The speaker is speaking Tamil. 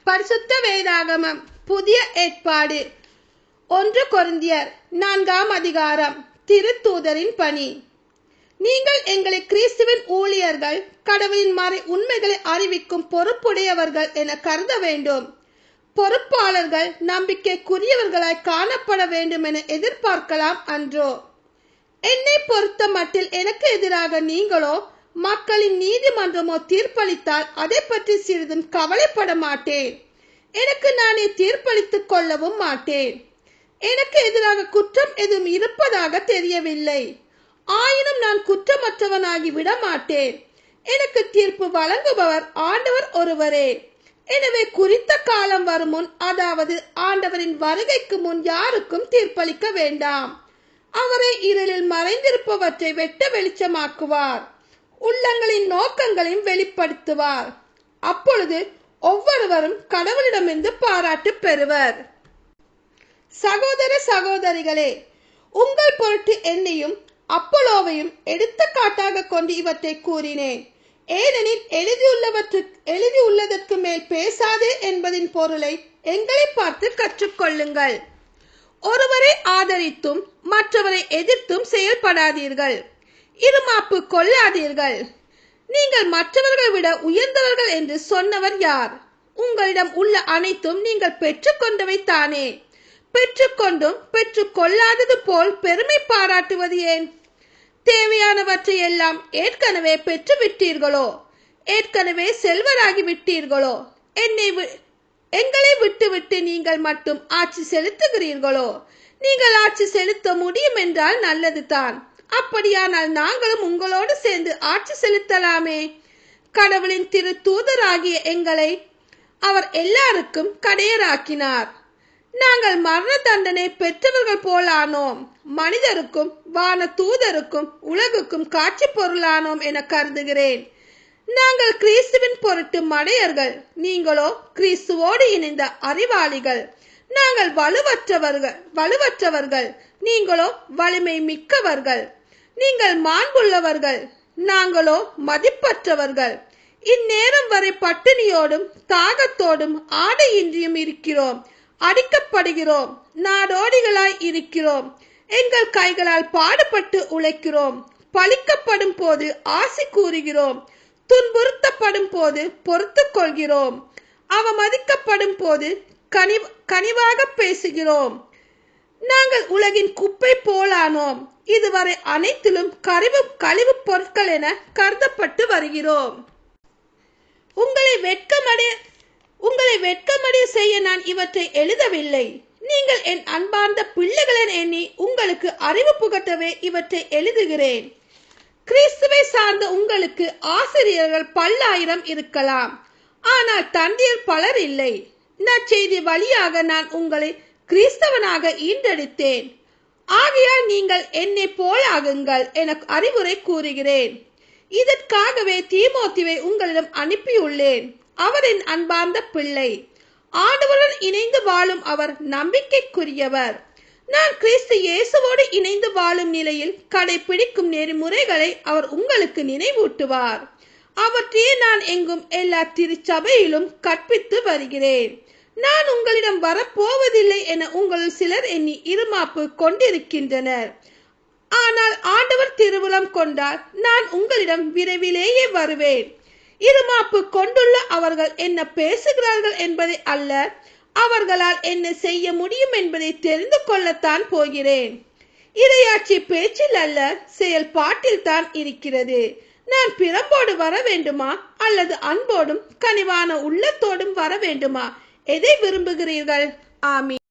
பரிசுத்த வேதாகமம் புதிய ஏற்பாடு 1 கொரிந்தியர் 4ஆம் அதிகாரம். திருத்தூதரின் பணி. நீங்கள் எங்களை கிறிஸ்துவின் ஊழியர்கள், கடவுளின் மறை உண்மைகளை அறிவிக்கும் பொறுப்புடையவர்கள் என கருத வேண்டும். பொறுப்பாளர்கள் நம்பிக்கைக்குரியவர்களாய் காணப்பட வேண்டும் என எதிர்பார்க்கலாம் அன்றோ? என்னை பொறுத்த மட்டில் எனக்கு எதிராக நீங்களோ மக்களின் நீதிமன்றமோ தீர்ப்பளித்தால் அதை பற்றி சிறிதும் கவலைப்பட மாட்டேன். எனக்கு நானே தீர்ப்பளித்துக் கொள்ளவும் மாட்டேன். எனக்கு எதிராக குற்றம் எதுவும் இருப்பதாக தெரியவில்லை. ஆயினும் நான் குற்றமற்றவனாகி விட மாட்டேன். எனக்கு தீர்ப்பு வழங்குபவர் ஆண்டவர் ஒருவரே. எனவே குறித்த காலம் வரும் முன், அதாவது ஆண்டவரின் வருகைக்கு முன் யாருக்கும் தீர்ப்பளிக்க வேண்டாம். அவரே இருளில் மறைந்திருப்பவற்றை வெட்ட வெளிச்சமாக்குவார், உள்ளங்களின் நோக்கங்களையும் வெளிப்படுத்துவார். அப்பொழுது ஒவ்வொருவரும் கடவுளிடமிருந்து பாராட்டு பெறுவர். சகோதர சகோதரிகளே, உங்கள் பொருட்டு என்னையும் அப்போலோவையும் எடுத்துக்காட்டாக கொண்டு இவற்றை கூறினேன். ஏனெனில் எழுதியுள்ளதற்கு மேல் பேசாதே என்பதின் பொருளை எங்களை பார்த்து கற்றுக்கொள்ளுங்கள். ஒருவரை ஆதரித்தும் மற்றவரை எதிர்த்தும் செயல்படாதீர்கள். இருமாப்பு கொள்ளாதீர்கள். நீங்கள் மற்றவர்களை விட உயர்ந்தவர்கள் என்று சொன்னவர் யார்? உங்களிடம் உள்ள அனைத்தும் நீங்கள் பெற்றுக்கொண்டவை தானே. பெற்றுக்கொண்டும் பெற்றுக்கொள்ளாதது போல் பெருமை பாராட்டுவது ஏன்? தேவையானவற்றை எல்லாம் ஏற்கனவே பெற்று விட்டீர்களோ? ஏற்கனவே செல்வராகி விட்டீர்களோ? எங்களை விட்டுவிட்டு நீங்கள் மட்டும் ஆட்சி செலுத்துகிறீர்களோ? நீங்கள் ஆட்சி செலுத்த முடியும் என்றால் நல்லது தான். அப்படியானால் நாங்களும் உங்களோடு சேர்ந்து ஆட்சி செலுத்தலாமே. கடவுளின் திரு தூதராகிய எங்களை அவர் எல்லாருக்கும் கடையராக்கினார். நாங்கள் மரண தண்டனை பெற்றவர்கள் போலானோம். மனிதருக்கும் வான தூதருக்கும் உலகுக்கும் காட்சி பொருளானோம் என கருதுகிறேன். நாங்கள் கிறிஸ்துவின் பொருட்டு மடையர்கள், நீங்களோ கிறிஸ்துவோடு இணைந்த அறிவாளிகள். நாங்கள் வலுவற்றவர்கள், நீங்களோ வலிமை மிக்கவர்கள். நீங்கள் மாண்புள்ளவர்கள், நாங்களோ மதிப்பற்றவர்கள். இந்நேரம் வரை பட்டினியோடும் தாகத்தோடும் ஆடையின்றியும் இருக்கிறோம். அடிக்கப்படுகிறோம், நாடோடிகளாய் இருக்கிறோம். எங்கள் கைகளால் பாடுபட்டு உழைக்கிறோம். பழிக்கப்படும் போது ஆசி கூறுகிறோம். துன்புறுத்தப்படும் போது பொறுத்துக் கொள்கிறோம். அவமதிக்கப்படும் போது கனிவாக பேசுகிறோம். நாங்கள் உலகின் குப்பை போலானோம். இதுவரை அனைத்திலும் கழிவு பொருட்கள் என கருதப்பட்டு வருகிறோம். உங்களை வெட்கமடைய செய்ய நான் இவற்றை எழுதவில்லை. நீங்கள் என் அன்பார்ந்த பிள்ளைகளின் எண்ணி உங்களுக்கு அறிவு புகட்டவே இவற்றை எழுதுகிறேன். கிறிஸ்துவை சார்ந்த உங்களுக்கு ஆசிரியர்கள் பல்லாயிரம் இருக்கலாம், ஆனால் தந்தையர் பலர் இல்லை. நற்செய்தி வழியாக நான் உங்களை கிறிஸ்தவனாக ஈன்றெடுத்தேன். ஆகையால் நீங்கள் என்னை போலாகுங்கள் என அறிவுரை கூறுகிறேன். இதற்காகவே தீமோத்தேயுவை உங்களிடம் அனுப்பியுள்ளேன். அவரின் அன்பார்ந்த பிள்ளை. ஆண்டவருடன் இணைந்து வாழும் அவர் நம்பிக்கைக்குரியவர். நான் கிறிஸ்து இயேசுவோடு இணைந்து வாழும் நிலையில் கடைபிடிக்கும் நெறிமுறைகளை அவர் உங்களுக்கு நினைவூட்டுவார். அவற்றையே நான் எங்கும் எல்லா திருச்சபையிலும் கற்பித்து வருகிறேன். நான் உங்களிடம் வரப்போவதில்லை என உங்களில் சிலர் எண்ணி இருமாப்பு கொண்டிருக்கின்றனர். ஆனால் ஆண்டவர் திருவுளம் கொண்டால் நான் உங்களிடம் விரைவிலேயே வருவேன். இருமாப்பு கொண்டுள்ள அவர்கள் என்ன பேசுகிறார்கள் என்பதை அல்ல, அவர்களால் என்ன செய்ய முடியும் என்பதை தெரிந்து கொள்ளத்தான் போகிறேன். இறையாட்சி பேச்சில் அல்ல, செயல்பாட்டில் தான் இருக்கிறது. நான் பிரம்போடு வர வேண்டுமா அல்லது அன்போடும் கனிவான உள்ளத்தோடும் வர வேண்டுமா? எதை விரும்புகிறீர்கள்? ஆமீன்.